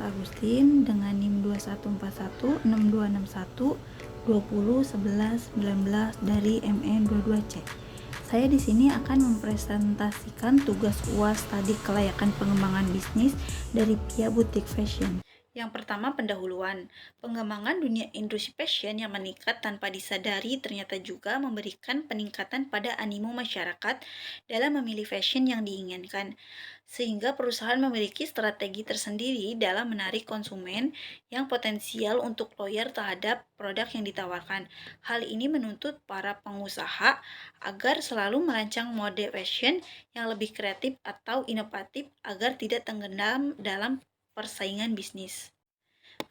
Rosta Agustin dengan NIM 21416261201119 dari MN22C. Saya di sini akan mempresentasikan tugas UAS Studi Kelayakan Pengembangan Bisnis dari Pia Boutique Fashion. Yang pertama, pendahuluan. Pengembangan dunia industri fashion yang meningkat tanpa disadari ternyata juga memberikan peningkatan pada animo masyarakat dalam memilih fashion yang diinginkan, sehingga perusahaan memiliki strategi tersendiri dalam menarik konsumen yang potensial untuk loyal terhadap produk yang ditawarkan. Hal ini menuntut para pengusaha agar selalu merancang mode fashion yang lebih kreatif atau inovatif agar tidak tenggelam dalam persaingan bisnis.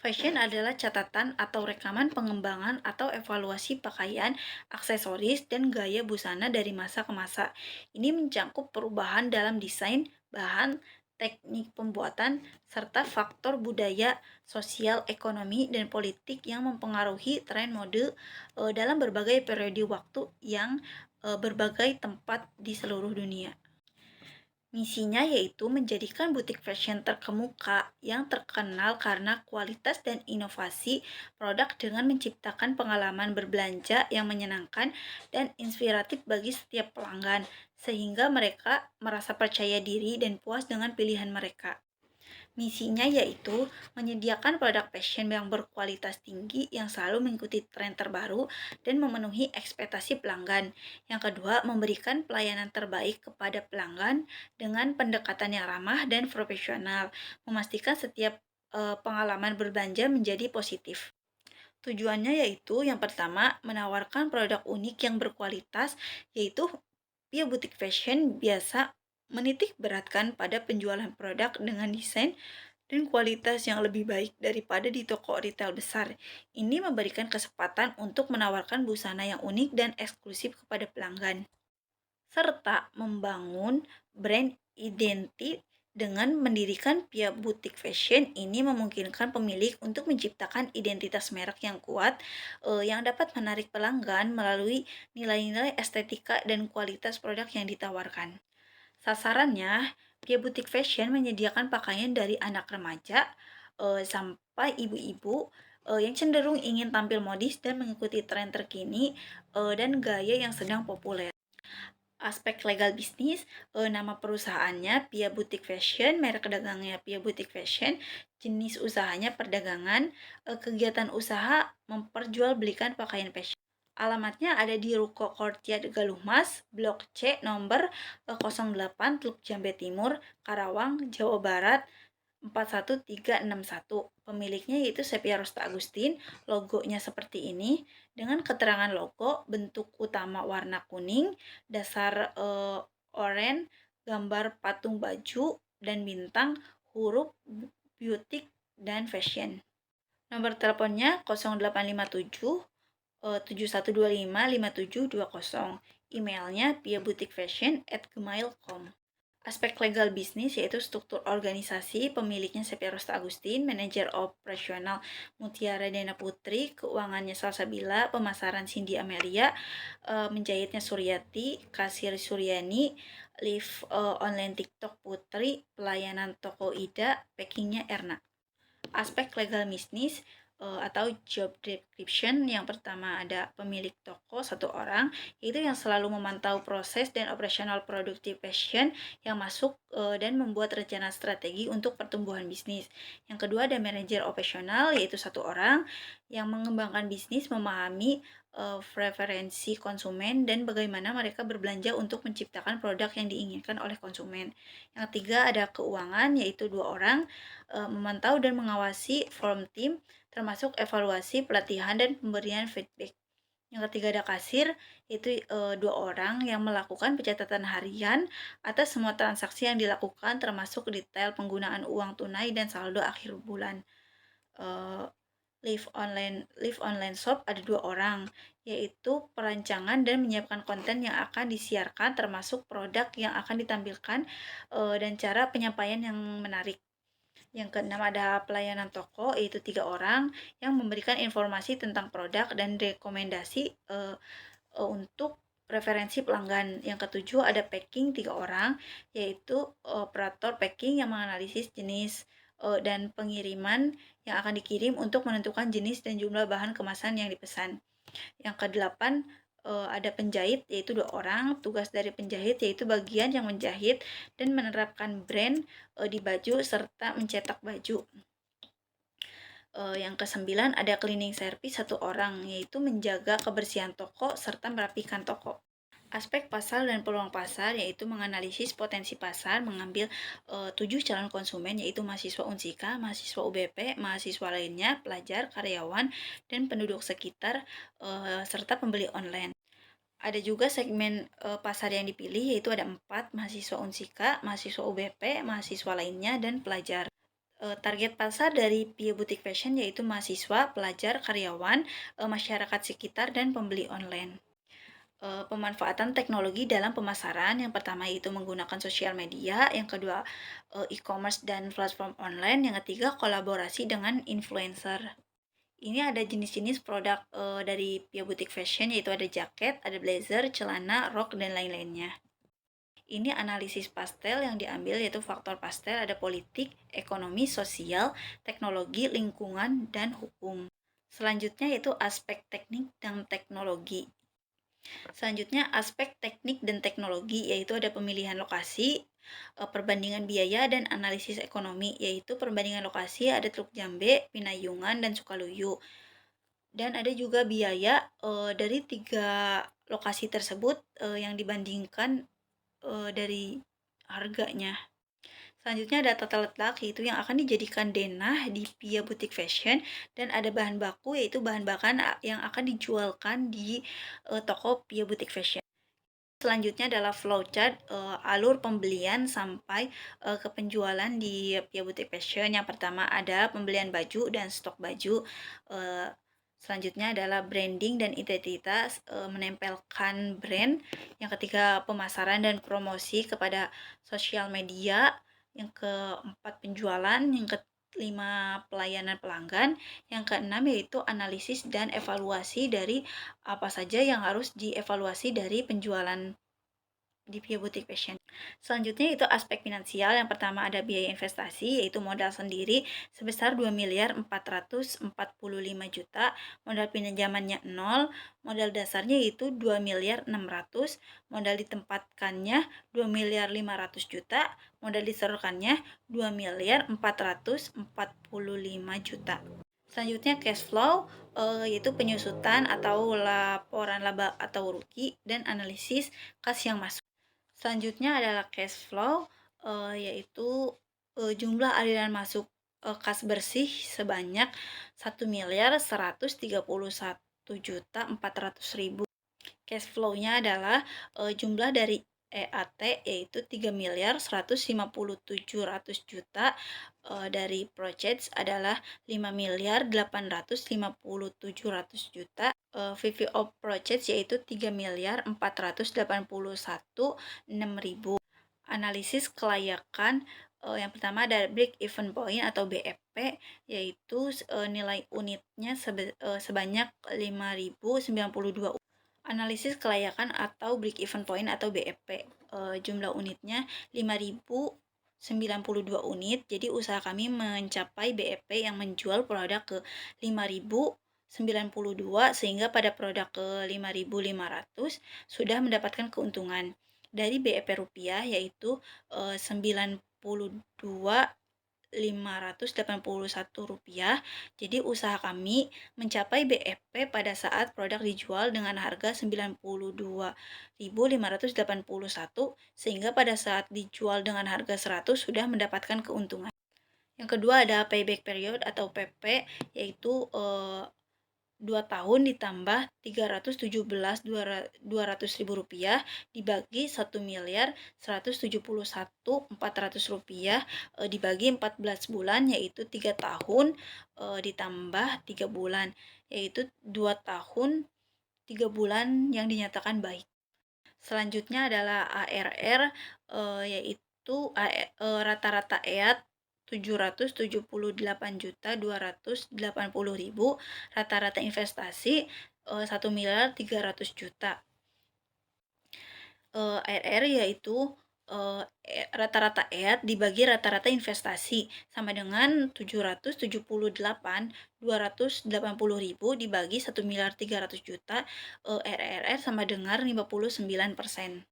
Fashion adalah catatan atau rekaman pengembangan atau evaluasi pakaian, aksesoris, dan gaya busana dari masa ke masa. Ini mencakup perubahan dalam desain, bahan, teknik pembuatan, serta faktor budaya, sosial, ekonomi, dan politik yang mempengaruhi tren mode dalam berbagai periode waktu yang berbagai tempat di seluruh dunia. Misinya yaitu menjadikan butik fashion terkemuka yang terkenal karena kualitas dan inovasi produk dengan menciptakan pengalaman berbelanja yang menyenangkan dan inspiratif bagi setiap pelanggan, sehingga mereka merasa percaya diri dan puas dengan pilihan mereka. Misinya yaitu menyediakan produk fashion yang berkualitas tinggi yang selalu mengikuti tren terbaru dan memenuhi ekspektasi pelanggan. Yang kedua, memberikan pelayanan terbaik kepada pelanggan dengan pendekatan yang ramah dan profesional, memastikan setiap pengalaman berbelanja menjadi positif. Tujuannya yaitu yang pertama, menawarkan produk unik yang berkualitas, yaitu Pia Boutique Fashion biasa menitik beratkan pada penjualan produk dengan desain dan kualitas yang lebih baik daripada di toko retail besar. Ini memberikan kesempatan untuk menawarkan busana yang unik dan eksklusif kepada pelanggan, serta membangun brand identity. Dengan mendirikan Pia Boutique Fashion, ini memungkinkan pemilik untuk menciptakan identitas merek yang kuat, yang dapat menarik pelanggan melalui nilai-nilai estetika dan kualitas produk yang ditawarkan. Sasarannya, Pia Boutique Fashion menyediakan pakaian dari anak remaja sampai ibu-ibu yang cenderung ingin tampil modis dan mengikuti tren terkini dan gaya yang sedang populer. Aspek legal bisnis, nama perusahaannya Pia Boutique Fashion, merek dagangnya Pia Boutique Fashion, jenis usahanya perdagangan, kegiatan usaha memperjualbelikan pakaian fashion. Alamatnya ada di Ruko Courtyard Galuh Mas, Blok C, nomor 08, Teluk Jambe Timur, Karawang, Jawa Barat 41361. Pemiliknya yaitu Sepia Rosta Agustin. Logonya seperti ini dengan keterangan logo, bentuk utama warna kuning, dasar oranye, gambar patung baju dan bintang, huruf butik dan fashion. Nomor teleponnya 0857 7125 5720. Emailnya piabutikfashion@gmail.com. Aspek legal bisnis yaitu struktur organisasi, pemiliknya Sepia Rosta Agustin, manajer operasional Mutiara Dana Putri, keuangannya Salsabila, pemasaran Cindy Amelia, menjahitnya Suryati, kasir Suryani, live online TikTok Putri, pelayanan toko Ida, packingnya Erna. Aspek legal bisnis atau job description, yang pertama ada pemilik toko satu orang, yaitu yang selalu memantau proses dan operasional produktif fashion yang masuk dan membuat rencana strategi untuk pertumbuhan bisnis. Yang kedua ada manajer operasional, yaitu satu orang yang mengembangkan bisnis, memahami preferensi konsumen dan bagaimana mereka berbelanja untuk menciptakan produk yang diinginkan oleh konsumen. Yang ketiga ada keuangan, yaitu dua orang memantau dan mengawasi form team, termasuk evaluasi, pelatihan, dan pemberian feedback. Yang ketiga ada kasir, yaitu dua orang yang melakukan pencatatan harian atas semua transaksi yang dilakukan, termasuk detail penggunaan uang tunai dan saldo akhir bulan. Live online shop ada dua orang, yaitu perancangan dan menyiapkan konten yang akan disiarkan, termasuk produk yang akan ditampilkan dan cara penyampaian yang menarik. Yang keenam ada pelayanan toko, yaitu tiga orang yang memberikan informasi tentang produk dan rekomendasi untuk preferensi pelanggan. Yang ketujuh ada packing, tiga orang, yaitu operator packing yang menganalisis jenis dan pengiriman yang akan dikirim untuk menentukan jenis dan jumlah bahan kemasan yang dipesan. Yang kedelapan, ada penjahit, yaitu 2 orang. Tugas dari penjahit yaitu bagian yang menjahit dan menerapkan brand di baju serta mencetak baju. Yang kesembilan, ada cleaning service 1 orang, yaitu menjaga kebersihan toko serta merapikan toko. Aspek pasar dan peluang pasar yaitu menganalisis potensi pasar, mengambil 7 calon konsumen yaitu mahasiswa Unsika, mahasiswa UBP, mahasiswa lainnya, pelajar, karyawan, dan penduduk sekitar serta pembeli online. Ada juga segmen pasar yang dipilih yaitu ada 4, mahasiswa Unsika, mahasiswa UBP, mahasiswa lainnya, dan pelajar. Target pasar dari Pia Butik Fashion yaitu mahasiswa, pelajar, karyawan, masyarakat sekitar, dan pembeli online. Pemanfaatan teknologi dalam pemasaran, yang pertama yaitu menggunakan sosial media, yang kedua e-commerce dan platform online, yang ketiga kolaborasi dengan influencer. Ini ada jenis-jenis produk dari Pia Butik Fashion, yaitu ada jaket, ada blazer, celana, rok, dan lain-lainnya. Ini analisis pastel yang diambil, yaitu faktor pastel ada politik, ekonomi, sosial, teknologi, lingkungan, dan hukum. Selanjutnya yaitu aspek teknik dan teknologi. Selanjutnya, aspek teknik dan teknologi, yaitu ada pemilihan lokasi, perbandingan biaya, dan analisis ekonomi, yaitu perbandingan lokasi ada Teluk Jambe, Pinayungan, dan Sukaluyu. Dan ada juga biaya dari 3 lokasi tersebut yang dibandingkan dari harganya. Selanjutnya ada tata letak, yaitu yang akan dijadikan denah di Pia Butik Fashion, dan ada bahan baku, yaitu bahan bakan yang akan dijualkan di toko Pia Butik Fashion. Selanjutnya adalah flowchart, alur pembelian sampai ke penjualan di Pia Butik Fashion. Yang pertama ada pembelian baju dan stok baju. Selanjutnya adalah branding dan identitas, menempelkan brand. Yang ketiga, pemasaran dan promosi kepada sosial media. Yang keempat, penjualan. Yang kelima, pelayanan pelanggan. Yang keenam yaitu analisis dan evaluasi dari apa saja yang harus dievaluasi dari penjualan di Pia Butik Fashion. Selanjutnya itu aspek finansial. Yang pertama ada biaya investasi, yaitu modal sendiri sebesar 2.445 juta, modal pinjamannya 0, modal dasarnya yaitu 2.600.000, modal ditempatkannya 2.500.000 juta, modal disetorkannya 2.445 juta. Selanjutnya cash flow, yaitu penyusutan atau laporan laba atau rugi dan analisis kas yang masuk. Selanjutnya adalah cash flow, yaitu jumlah aliran masuk kas bersih sebanyak 1.131.400.000. Cash flow-nya adalah jumlah dari EAT yaitu 3.157.000.000, dari projects adalah 5.857.000.000, VVO projects yaitu 3.481.600.000. Analisis kelayakan, yang pertama ada break even point atau BEP, yaitu nilai unitnya sebanyak 5.092. Analisis kelayakan atau break even point atau BEP, jumlah unitnya 5.092 unit. Jadi usaha kami mencapai BEP yang menjual produk ke 5.092, sehingga pada produk ke 5.500 sudah mendapatkan keuntungan dari BEP rupiah, yaitu 92.581 rupiah. Jadi usaha kami mencapai BEP pada saat produk dijual dengan harga 92.581, sehingga pada saat dijual dengan harga 100 sudah mendapatkan keuntungan. Yang kedua ada payback period atau PP, yaitu 2 tahun ditambah 317.200.000 rupiah dibagi 1.171.400 rupiah dibagi 14 bulan, yaitu 3 tahun ditambah 3 bulan, yaitu 2 tahun 3 bulan yang dinyatakan baik. Selanjutnya adalah ARR, yaitu rata-rata EAT 778.280.000, rata-rata investasi 1.300.000.000. ARR yaitu rata-rata EAT dibagi rata-rata investasi sama dengan 778.280.000 dibagi 1.300.000.000, RRR sama dengan 59%.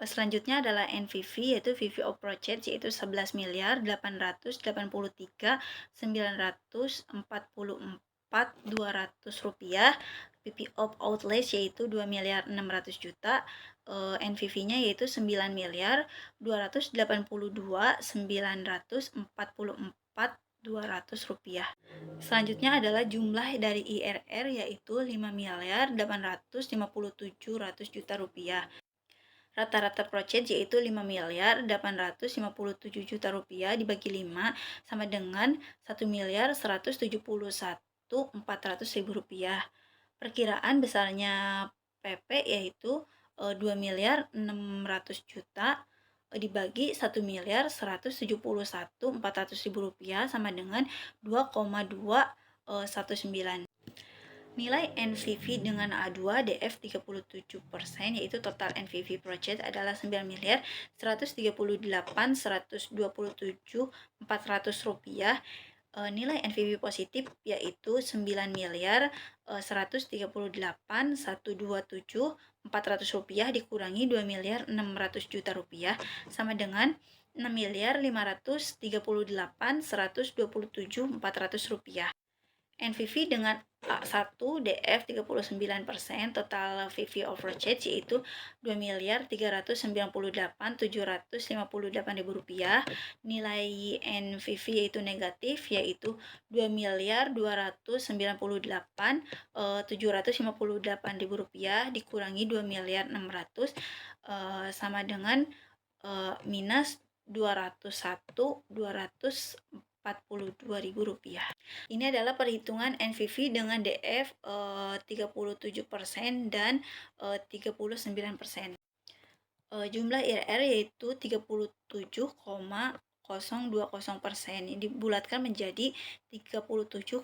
Selanjutnya adalah NVV, yaitu VV of Project, yaitu 11.883.944.200 rupiah. VV of Outlets yaitu 2.600.000.000, NVV-nya yaitu 9.282.944.200 rupiah. Selanjutnya adalah jumlah dari IRR yaitu 5.857.000.000 rupiah. Rata-rata project yaitu 5.857.000.000 rupiah dibagi 5 sama dengan 1.171.400.000 rupiah. Perkiraan besarnya PP yaitu 2.600.000.000 dibagi 1.171.400.000 rupiah sama dengan 2,219. Nilai NVV dengan A2 DF 37%, yaitu total NVV project adalah 9.138.127.400 rupiah. Nilai NVV positif yaitu 9.138.127.400 rupiah dikurangi 2.600.000.000 rupiah sama dengan 6.538.127.400 rupiah. NVV dengan A1 DF 39%, total VV of project yaitu 2.398.758.000 rupiah. Nilai NVV yaitu negatif yaitu 2.298.758.000 rupiah dikurangi 2.600.000 sama dengan minus 201.242.000 rupiah. Ini adalah perhitungan NVV dengan DF 37% dan 39%. Jumlah IRR yaitu 37,020%. Ini dibulatkan menjadi 37,2.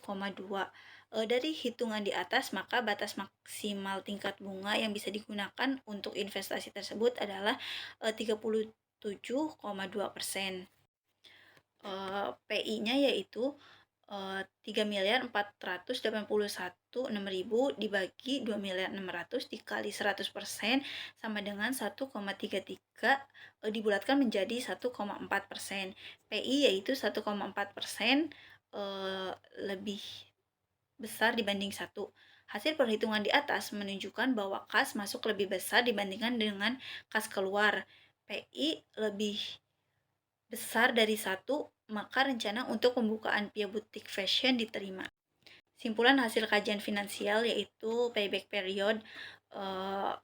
Dari hitungan di atas, maka batas maksimal tingkat bunga yang bisa digunakan untuk investasi tersebut adalah 37,2%. PI-nya yaitu 3.481.600.000 dibagi 2.600.000 dikali 100% sama dengan 1,33, dibulatkan menjadi 1,4%. PI yaitu 1,4% lebih besar dibanding 1. Hasil perhitungan di atas menunjukkan bahwa kas masuk lebih besar dibandingkan dengan kas keluar. PI lebih besar dari 1, maka rencana untuk pembukaan Pia Boutique Fashion diterima. Simpulan hasil kajian finansial yaitu payback period,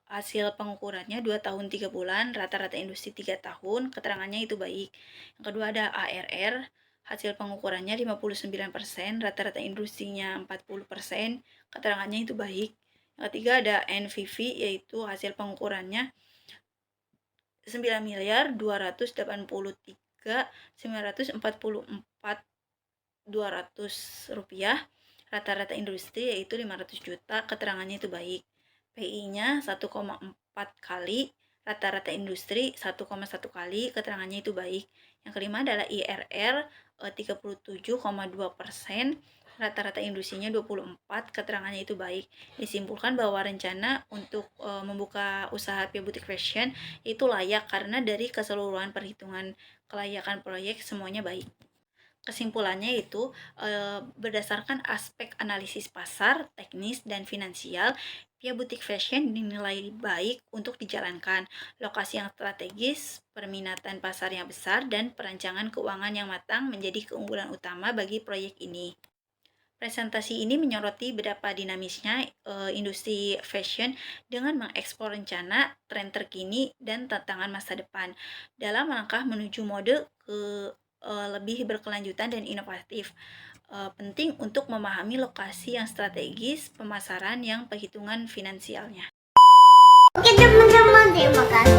hasil pengukurannya 2 tahun 3 bulan, rata-rata industri 3 tahun, keterangannya itu baik. Yang kedua ada ARR, hasil pengukurannya 59%, rata-rata industrinya 40%, keterangannya itu baik. Yang ketiga ada NVV yaitu hasil pengukurannya 9.243.944.200 rupiah, rata-rata industri yaitu 500 juta, keterangannya itu baik. PI-nya 1,4 kali, rata-rata industri 1,1 kali, keterangannya itu baik. Yang kelima adalah IRR 37,2%, rata-rata industrinya 24, keterangannya itu baik. Disimpulkan bahwa rencana untuk membuka usaha Pia Boutique Fashion itu layak karena dari keseluruhan perhitungan kelayakan proyek semuanya baik. Kesimpulannya itu berdasarkan aspek analisis pasar, teknis, dan finansial, Pia Boutique Fashion dinilai baik untuk dijalankan. Lokasi yang strategis, perminatan pasar yang besar, dan perancangan keuangan yang matang menjadi keunggulan utama bagi proyek ini. Presentasi ini menyoroti betapa dinamisnya industri fashion dengan mengeksplor rencana, tren terkini, dan tantangan masa depan dalam langkah menuju mode lebih berkelanjutan dan inovatif. Penting untuk memahami lokasi yang strategis, pemasaran yang perhitungan finansialnya. Oke teman-teman, terima kasih.